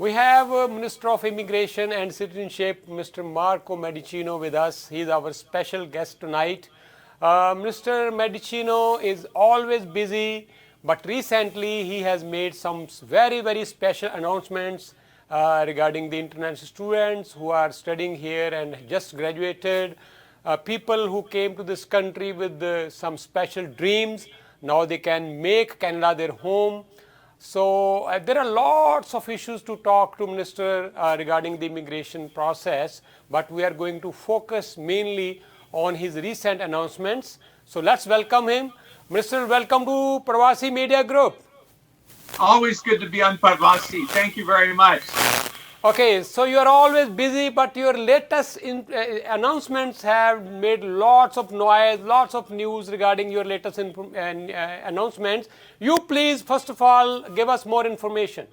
We have Minister of Immigration and Citizenship, Mr. Marco Medicino with us. He is our special guest tonight. Mr. Medicino is always busy, but recently he has made some very special announcements regarding the international students who are studying here and just graduated. People who came to this country with some special dreams. Now they can make Canada their home. So there are lots of issues to talk to Minister regarding the immigration process, but we are going to focus mainly on his recent announcements. So let's welcome him. Minister, welcome to Parvasi Media Group. Always good to be on Parvasi. Thank you very much. Okay, so you are always busy, but your latest announcements have made lots of noise, lots of news regarding your latest announcements. You please, first of all, give us more information.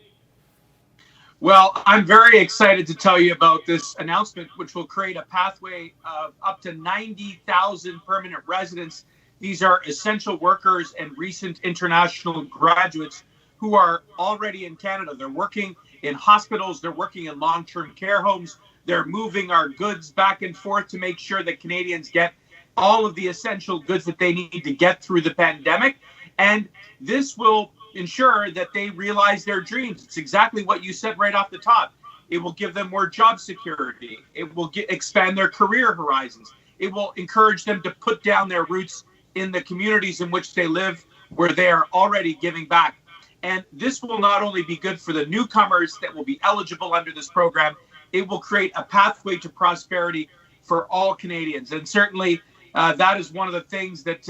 Well, I'm very excited to tell you about this announcement, which will create a pathway of up to 90,000 permanent residents. These are essential workers and recent international graduates who are already in Canada. They're working in hospitals, they're working in long-term care homes, they're moving our goods back and forth to make sure that Canadians get all of the essential goods that they need to get through the pandemic. And this will ensure that they realize their dreams. It's exactly what you said right off the top. It will give them more job security. It will expand their career horizons. It will encourage them to put down their roots in the communities in which they live, where they are already giving back. And this will not only be good for the newcomers that will be eligible under this program, it will create a pathway to prosperity for all Canadians. And certainly that is one of the things that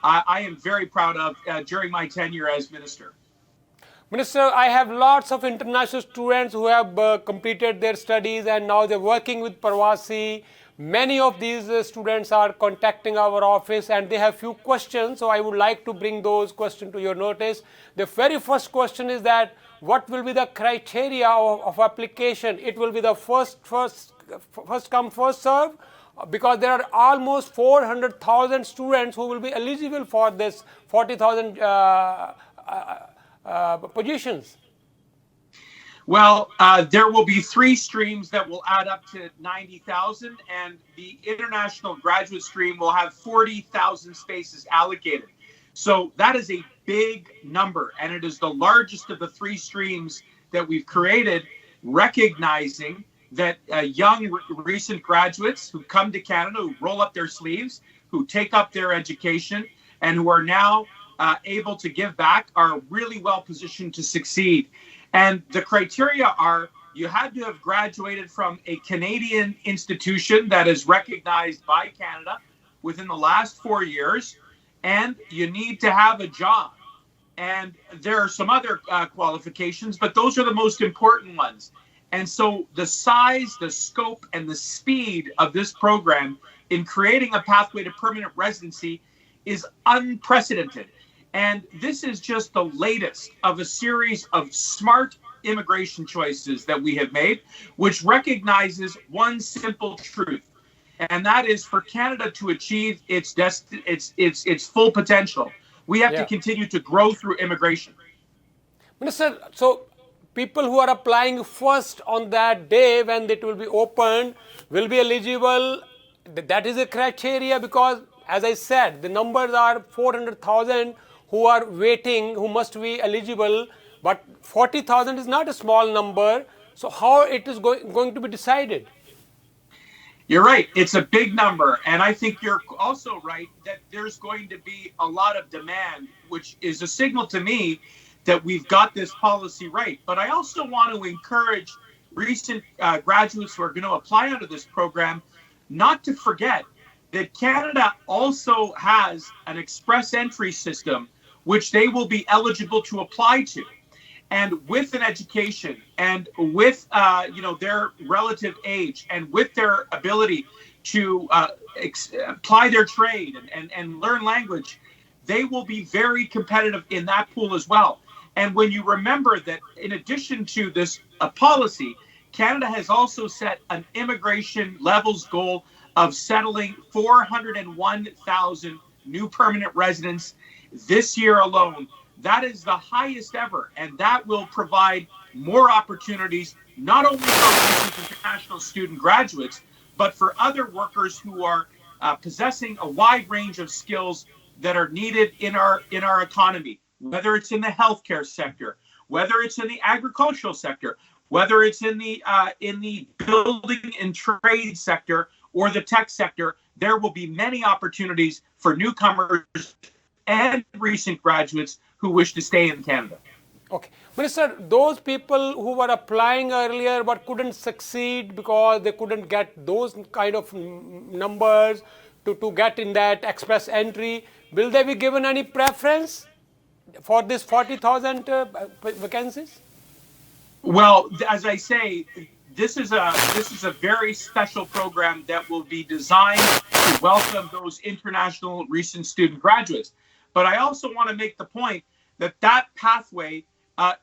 I am very proud of during my tenure as minister. Minister, I have lots of international students who have completed their studies and now they're working with Parvasi. Many of these students are contacting our office and they have few questions. So I would like to bring those questions to your notice. The very first question is that what will be the criteria of application? It will be the first come, first serve, because there are almost 400,000 students who will be eligible for this 40,000 positions. Well, there will be 3 streams that will add up to 90,000, and the international graduate stream will have 40,000 spaces allocated. So that is a big number, and it is the largest of the 3 streams that we've created, recognizing that young recent graduates who come to Canada, who roll up their sleeves, who take up their education, and who are now able to give back are really well positioned to succeed. And the criteria are you had to have graduated from a Canadian institution that is recognized by Canada within the last 4 years, and you need to have a job. And there are some other qualifications, but those are the most important ones. And so the size, the scope, and the speed of this program in creating a pathway to permanent residency is unprecedented. And this is just the latest of a series of smart immigration choices that we have made, which recognizes one simple truth. And that is for Canada to achieve its full potential, we have to continue to grow through immigration. Minister, so people who are applying first on that day when it will be opened will be eligible. That is a criteria because, as I said, the numbers are 400,000 who are waiting, who must be eligible, but 40,000 is not a small number. So how it is going to be decided? You're right. It's a big number. And I think you're also right that there's going to be a lot of demand, which is a signal to me that we've got this policy right. But I also want to encourage recent graduates who are going to apply under this program not to forget that Canada also has an express entry system which they will be eligible to apply to. And with an education and with their relative age and with their ability to apply their trade and learn language, they will be very competitive in that pool as well. And when you remember that in addition to this policy, Canada has also set an immigration levels goal of settling 401,000 new permanent residents this year alone. that is the highest ever. And that will provide more opportunities, not only for recent international student graduates, but for other workers who are possessing a wide range of skills that are needed in our economy, whether it's in the healthcare sector, whether it's in the agricultural sector, whether it's in the building and trade sector or the tech sector. There will be many opportunities for newcomers and recent graduates who wish to stay in Canada. Okay. Minister, those people who were applying earlier but couldn't succeed because they couldn't get those kind of numbers to get in that express entry, will they be given any preference for this 40,000 vacancies? Well, as I say, this is a very special program that will be designed to welcome those international recent student graduates. But I also want to make the point that that pathway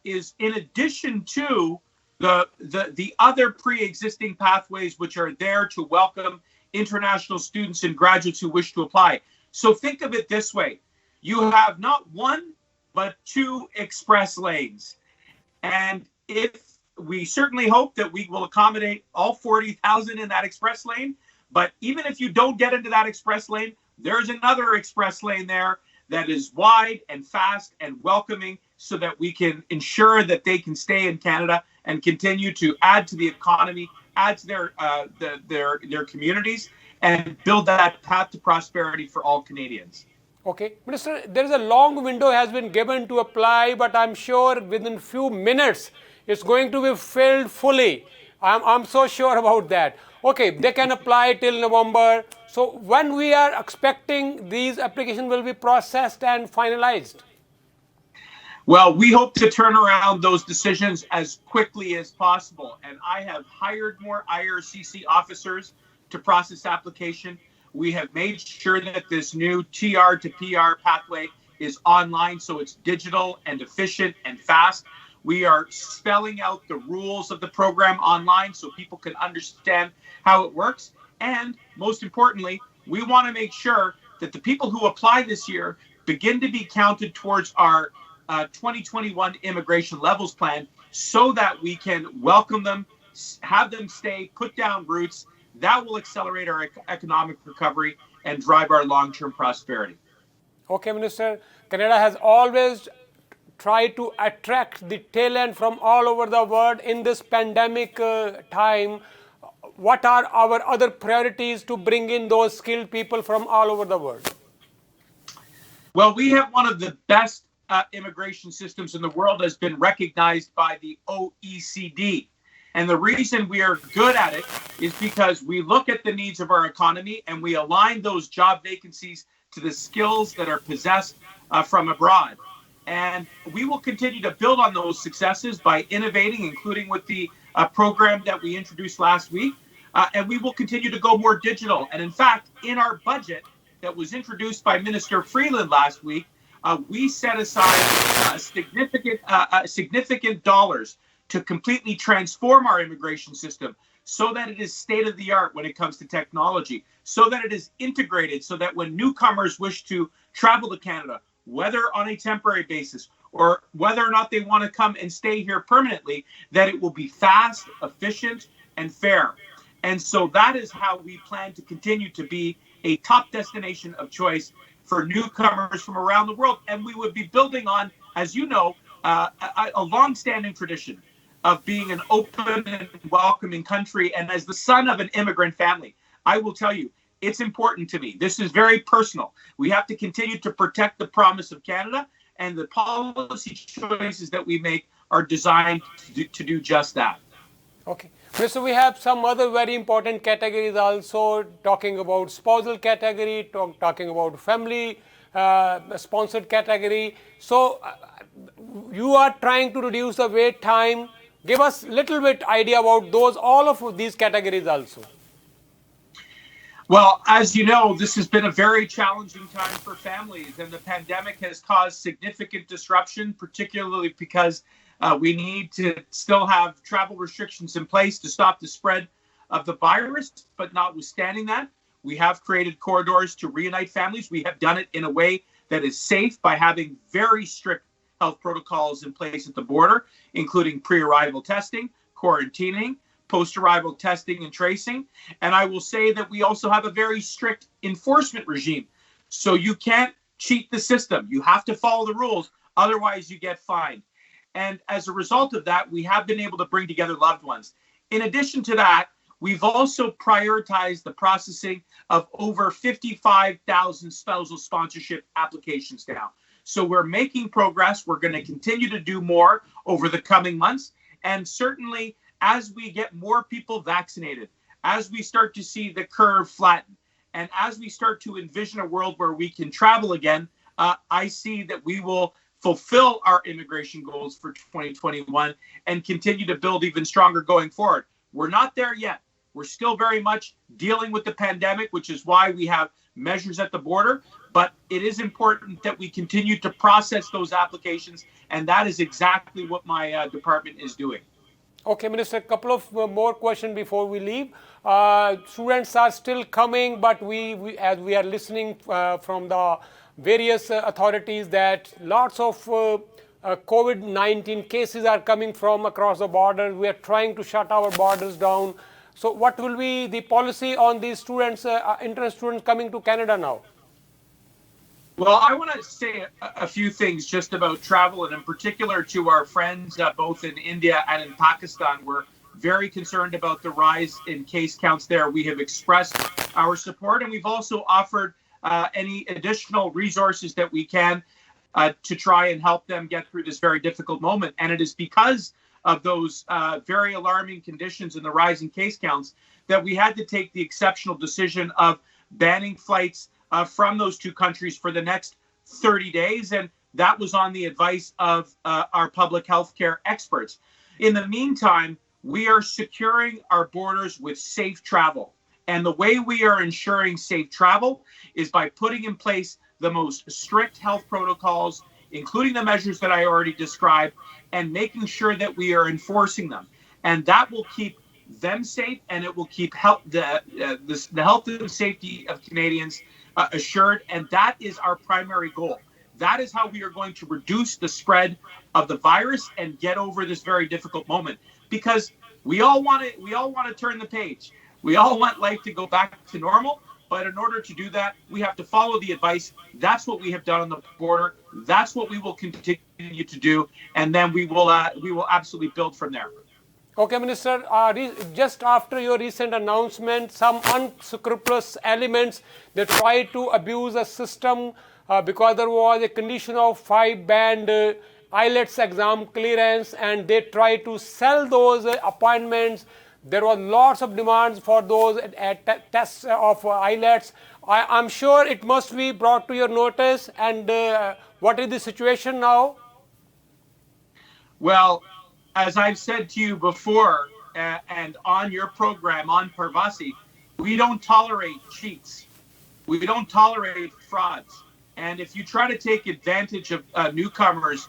is in addition to the other pre-existing pathways which are there to welcome international students and graduates who wish to apply. So think of it this way. You have not one, but two express lanes. And if we certainly hope that we will accommodate all 40,000 in that express lane, but even if you don't get into that express lane, there's another express lane there that is wide and fast and welcoming so that we can ensure that they can stay in Canada and continue to add to the economy, add to their communities, and build that path to prosperity for all Canadians. Okay. Minister, there is a long window has been given to apply, but I'm sure within few minutes it's going to be filled fully. I'm so sure about that. Okay, they can apply till November. So when we are expecting these applications will be processed and finalized? Well, we hope to turn around those decisions as quickly as possible. And I have hired more IRCC officers to process application. We have made sure that this new TR to PR pathway is online, so it's digital and efficient and fast. We are spelling out the rules of the program online so people can understand how it works. And most importantly, we want to make sure that the people who apply this year begin to be counted towards our 2021 immigration levels plan so that we can welcome them, have them stay, put down roots. That will accelerate our economic recovery and drive our long-term prosperity. Okay, Minister. Canada has always tried to attract the talent from all over the world in this pandemic time. What are our other priorities to bring in those skilled people from all over the world? Well, we have one of the best immigration systems in the world, has been recognized by the OECD. And the reason we are good at it is because we look at the needs of our economy and we align those job vacancies to the skills that are possessed from abroad. And we will continue to build on those successes by innovating, including with the program that we introduced last week. And we will continue to go more digital. And in fact, in our budget that was introduced by Minister Freeland last week, we set aside significant dollars to completely transform our immigration system so that it is state of the art when it comes to technology, so that it is integrated, so that when newcomers wish to travel to Canada, whether on a temporary basis or whether or not they want to come and stay here permanently, that it will be fast, efficient, and fair. And so that is how we plan to continue to be a top destination of choice for newcomers from around the world. And we would be building on, as you know, a long-standing tradition of being an open and welcoming country. And as the son of an immigrant family, I will tell you, it's important to me. This is very personal. We have to continue to protect the promise of Canada, and the policy choices that we make are designed to do just that. Okay. So we have some other very important categories also, talking about spousal category, talking about family sponsored category. So you are trying to reduce the wait time. Give us a little bit idea about those, all of these categories also. Well, as you know, this has been a very challenging time for families, and the pandemic has caused significant disruption, particularly because we need to still have travel restrictions in place to stop the spread of the virus. But notwithstanding that, we have created corridors to reunite families. We have done it in a way that is safe by having very strict health protocols in place at the border, including pre-arrival testing, quarantining, post-arrival testing and tracing. And I will say that we also have a very strict enforcement regime. So you can't cheat the system. You have to follow the rules. Otherwise, you get fined. And as a result of that, we have been able to bring together loved ones. In addition to that, we've also prioritized the processing of over 55,000 spousal sponsorship applications now. So we're making progress. We're going to continue to do more over the coming months. And certainly, as we get more people vaccinated, as we start to see the curve flatten, and as we start to envision a world where we can travel again, I see that we will fulfill our immigration goals for 2021 and continue to build even stronger going forward. We're not there yet. We're still very much dealing with the pandemic, which is why we have measures at the border. But it is important that we continue to process those applications, and that is exactly what my department is doing. Okay, Minister, a couple of more questions before we leave. Students are still coming, but as we are listening from the various authorities that lots of COVID-19 cases are coming from across the border. We are trying to shut our borders down. So what will be the policy on these students, internet students coming to Canada now? Well, I want to say a few things just about travel, and in particular to our friends both in India and in Pakistan. We're very concerned about the rise in case counts there. We have expressed our support, and we've also offered any additional resources that we can to try and help them get through this very difficult moment. And it is because of those very alarming conditions and the rising case counts that we had to take the exceptional decision of banning flights from those two countries for the next 30 days. And that was on the advice of our public health care experts. In the meantime, we are securing our borders with safe travel. And the way we are ensuring safe travel is by putting in place the most strict health protocols, including the measures that I already described, and making sure that we are enforcing them. And that will keep them safe, and it will keep the health and safety of Canadians assured. And that is our primary goal. That is how we are going to reduce the spread of the virus and get over this very difficult moment. Because we all want to turn the page. We all want life to go back to normal. But in order to do that, we have to follow the advice. That's what we have done on the border. That's what we will continue to do. And then we will absolutely build from there. Okay, Minister, just after your recent announcement, some unscrupulous elements, they tried to abuse the system because there was a condition of 5-band IELTS exam clearance, and they tried to sell those appointments. There were lots of demands for those tests of IELTS. I'm sure it must be brought to your notice. And what is the situation now? Well, as I've said to you before, and on your program on Parvasi, we don't tolerate cheats. We don't tolerate frauds. And if you try to take advantage of newcomers,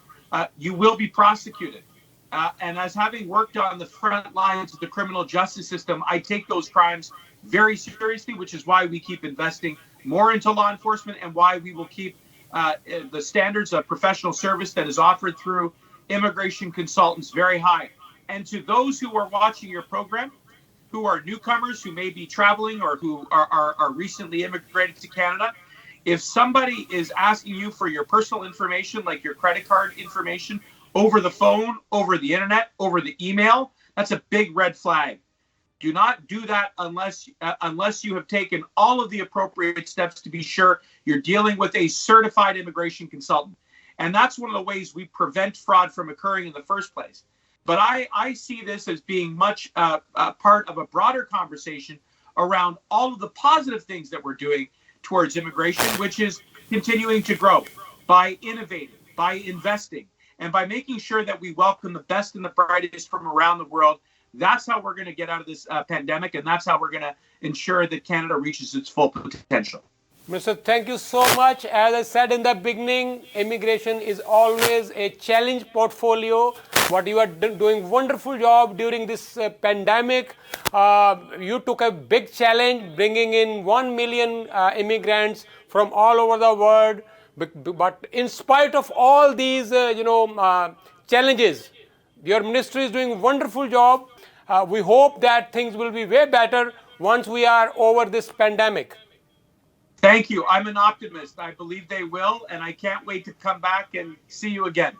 you will be prosecuted. And as having worked on the front lines of the criminal justice system, I take those crimes very seriously, which is why we keep investing more into law enforcement and why we will keep the standards of professional service that is offered through immigration consultants very high. And to those who are watching your program, who are newcomers, who may be traveling or who are recently immigrated to Canada, if somebody is asking you for your personal information, like your credit card information, over the phone, over the internet, over the email, that's a big red flag. Do not do that unless you have taken all of the appropriate steps to be sure you're dealing with a certified immigration consultant. And that's one of the ways we prevent fraud from occurring in the first place. But I see this as being much part of a broader conversation around all of the positive things that we're doing towards immigration, which is continuing to grow by innovating, by investing, and by making sure that we welcome the best and the brightest from around the world. That's how we're going to get out of this pandemic, and that's how we're going to ensure that Canada reaches its full potential. Mr. Thank you so much. As I said in the beginning, immigration is always a challenge portfolio. What you are doing wonderful job during this pandemic. You took a big challenge, bringing in 1 million immigrants from all over the world. But in spite of all these, challenges, your ministry is doing a wonderful job. We hope that things will be way better once we are over this pandemic. Thank you. I'm an optimist. I believe they will, and I can't wait to come back and see you again.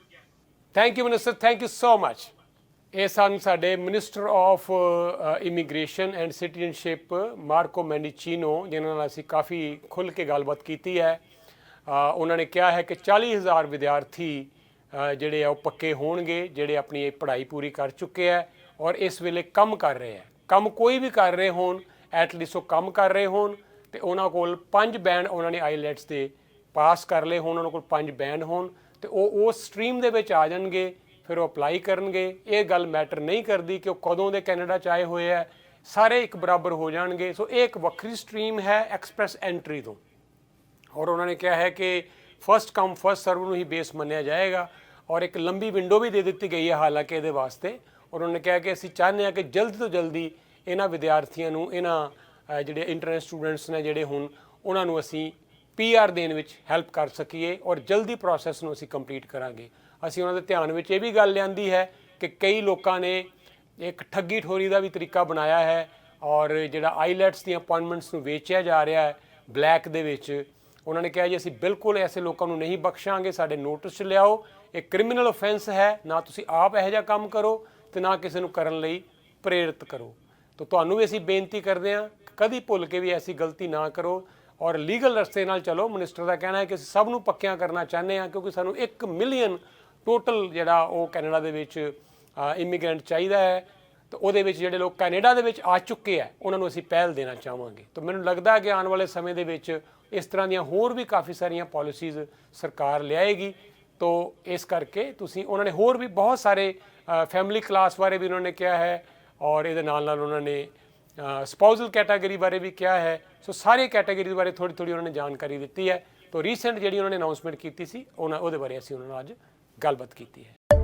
Thank you, Minister. Thank you so much. ਇਹ ਸਨ ਸਾਡੇ minister of immigration and citizenship Marco Mendicino, ਜਿਨ੍ਹਾਂ ਨਾਲ ਅਸੀਂ ਕਾਫੀ ਖੁੱਲ੍ਹ ਕੇ ਗੱਲਬਾਤ ਕੀਤੀ ਹੈ। ਉਹਨਾਂ ਨੇ ਕਿਹਾ ਹੈ ਕਿ 40,000 ਵਿਦਿਆਰਥੀ ਜਿਹੜੇ ਆ ਉਹ ਪੱਕੇ ਹੋਣਗੇ, ਜਿਹੜੇ ਆਪਣੀ ਇਹ ਪੜ੍ਹਾਈ ਪੂਰੀ ਕਰ ਚੁੱਕੇ ਹੈ ਔਰ ਇਸ ਵੇਲੇ ਕੰਮ ਕਰ ਰਹੇ ਹੈ। ਕੰਮ ਕੋਈ ਵੀ ਕਰ ਰਹੇ ਹੋਣ, ਐਟਲੀਸਟ ਉਹ ਕੰਮ ਕਰ ਰਹੇ ਹੋਣ ਅਤੇ ਉਹਨਾਂ ਕੋਲ 5 ਬੈਂਡ ਉਹਨਾਂ ਨੇ ਆਈਲੈਟਸ ਦੇ ਪਾਸ ਕਰ ਲਏ ਹੋਣ, ਉਹਨਾਂ ਕੋਲ 5 ਬੈਂਡ ਹੋਣ ਅਤੇ ਉਹ ਉਸ ਸਟਰੀਮ ਦੇ ਵਿੱਚ ਆ ਜਾਣਗੇ। ਫਿਰ ਉਹ ਅਪਲਾਈ ਕਰਨਗੇ। ਇਹ ਗੱਲ ਮੈਟਰ ਨਹੀਂ ਕਰਦੀ ਕਿ ਉਹ ਕਦੋਂ ਦੇ ਕੈਨੇਡਾ 'ਚ ਆਏ ਹੋਏ ਹੈ, ਸਾਰੇ ਇੱਕ ਬਰਾਬਰ ਹੋ ਜਾਣਗੇ। ਸੋ ਇਹ ਇੱਕ ਵੱਖਰੀ ਸਟਰੀਮ ਹੈ ਐਕਸਪ੍ਰੈਸ ਐਂਟਰੀ ਤੋਂ, ਔਰ ਉਹਨਾਂ ਨੇ ਕਿਹਾ ਹੈ ਕਿ ਫਸਟ ਕਮ ਫਸਟ ਸਰਵ ਨੂੰ ਹੀ ਬੇਸ ਮੰਨਿਆ ਜਾਏਗਾ ਔਰ ਇੱਕ ਲੰਬੀ ਵਿੰਡੋ ਵੀ ਦੇ ਦਿੱਤੀ ਗਈ ਹੈ ਹਾਲਾਂਕਿ ਇਹਦੇ ਵਾਸਤੇ। ਔਰ ਉਹਨਾਂ ਨੇ ਕਿਹਾ ਕਿ ਅਸੀਂ ਚਾਹੁੰਦੇ ਹਾਂ ਕਿ ਜਲਦੀ ਤੋਂ ਜਲਦੀ ਇਹਨਾਂ ਵਿਦਿਆਰਥੀਆਂ ਨੂੰ, ਇਹਨਾਂ ਜਿਹੜੇ ਇੰਟਰਨੈਸ਼ਨਲ ਸਟੂਡੈਂਟਸ ਨੇ ਜਿਹੜੇ ਹੁਣ, ਉਹਨਾਂ ਨੂੰ ਅਸੀਂ PR ਦੇਣ ਵਿੱਚ ਹੈਲਪ ਕਰ ਸਕੀਏ ਔਰ ਜਲਦੀ ਪ੍ਰੋਸੈਸ ਨੂੰ ਅਸੀਂ ਕੰਪਲੀਟ ਕਰਾਂਗੇ। ਅਸੀਂ ਉਹਨਾਂ ਦੇ ਧਿਆਨ ਵਿੱਚ ਇਹ ਵੀ ਗੱਲ ਲਿਆਂਦੀ ਹੈ ਕਿ ਕਈ ਲੋਕਾਂ ਨੇ ਇੱਕ ਠੱਗੀ ਠੋਰੀ ਦਾ ਵੀ ਤਰੀਕਾ ਬਣਾਇਆ ਹੈ ਔਰ ਜਿਹੜਾ ਆਈਲੈਟਸ ਦੀਆਂ ਅਪਾਇੰਟਮੈਂਟਸ ਨੂੰ ਵੇਚਿਆ ਜਾ ਰਿਹਾ ਹੈ ਬਲੈਕ ਦੇ ਵਿੱਚ। ਉਹਨਾਂ ਨੇ ਕਿਹਾ ਜੀ ਅਸੀਂ ਬਿਲਕੁਲ ਐਸੇ ਲੋਕਾਂ ਨੂੰ ਨਹੀਂ ਬਖਸ਼ਾਂਗੇ, ਸਾਡੇ ਨੋਟਿਸ 'ਚ ਲਿਆਓ। ਇਹ ਕ੍ਰਿਮੀਨਲ offense ਹੈ, ਨਾ ਤੁਸੀਂ ਆਪ ਇਹੋ ਜਿਹਾ ਕੰਮ ਕਰੋ ਅਤੇ ਨਾ ਕਿਸੇ ਨੂੰ ਕਰਨ ਲਈ ਪ੍ਰੇਰਿਤ ਕਰੋ। ਤਾਂ ਤੁਹਾਨੂੰ ਵੀ ਅਸੀਂ ਬੇਨਤੀ ਕਰਦੇ ਹਾਂ ਕਦੀ ਭੁੱਲ ਕੇ ਵੀ ਐਸੀ ਗਲਤੀ ਨਾ ਕਰੋ ਔਰ ਲੀਗਲ ਰਸਤੇ ਨਾਲ ਚਲੋ। ਮਿਨਿਸਟਰ ਦਾ ਕਹਿਣਾ ਹੈ ਕਿ ਅਸੀਂ ਸਭ ਨੂੰ ਪੱਕਿਆਂ ਕਰਨਾ ਚਾਹੁੰਦੇ ਹਾਂ ਕਿਉਂਕਿ ਸਾਨੂੰ 1 ਮਿਲੀਅਨ ਟੋਟਲ ਜਿਹੜਾ ਉਹ ਕੈਨੇਡਾ ਦੇ ਵਿੱਚ ਇਮੀਗ੍ਰੈਂਟ ਚਾਹੀਦਾ ਹੈ। ਤਾਂ ਉਹਦੇ ਵਿੱਚ ਜਿਹੜੇ ਲੋਕ ਕੈਨੇਡਾ ਦੇ ਵਿੱਚ ਆ ਚੁੱਕੇ ਹੈ ਉਹਨਾਂ ਨੂੰ ਅਸੀਂ ਪਹਿਲ ਦੇਣਾ ਚਾਹਾਂਗੇ। ਤਾਂ ਮੈਨੂੰ ਲੱਗਦਾ ਕਿ ਆਉਣ ਵਾਲੇ ਸਮੇਂ ਦੇ ਵਿੱਚ ਇਸ ਤਰ੍ਹਾਂ ਦੀਆਂ ਹੋਰ ਵੀ ਕਾਫੀ ਸਾਰੀਆਂ ਪਾਲਿਸੀਜ਼ ਸਰਕਾਰ ਲਿਆਏਗੀ। ਤਾਂ ਇਸ ਕਰਕੇ ਤੁਸੀਂ, ਉਹਨਾਂ ਨੇ ਹੋਰ ਵੀ ਬਹੁਤ ਸਾਰੇ ਫੈਮਿਲੀ ਕਲਾਸ ਬਾਰੇ ਵੀ ਉਹਨਾਂ ਨੇ ਕਿਹਾ ਹੈ ਔਰ ਇਹਦੇ ਨਾਲ ਨਾਲ ਉਹਨਾਂ ਨੇ ਸਪਾਊਜ਼ਲ ਕੈਟਾਗਰੀ ਬਾਰੇ ਵੀ ਕਿਹਾ ਹੈ। ਸੋ ਸਾਰੇ ਕੈਟਾਗਰੀ ਬਾਰੇ ਥੋੜ੍ਹੀ ਥੋੜ੍ਹੀ ਉਹਨਾਂ ਨੇ ਜਾਣਕਾਰੀ ਦਿੱਤੀ ਹੈ। ਤਾਂ ਰੀਸੈਂਟ ਜਿਹੜੀ ਉਹਨਾਂ ਨੇ ਅਨਾਊਂਸਮੈਂਟ ਕੀਤੀ ਸੀ ਉਹਦੇ ਬਾਰੇ ਅਸੀਂ ਉਹਨਾਂ ਨਾਲ ਅੱਜ ਗੱਲਬਾਤ ਕੀਤੀ ਹੈ।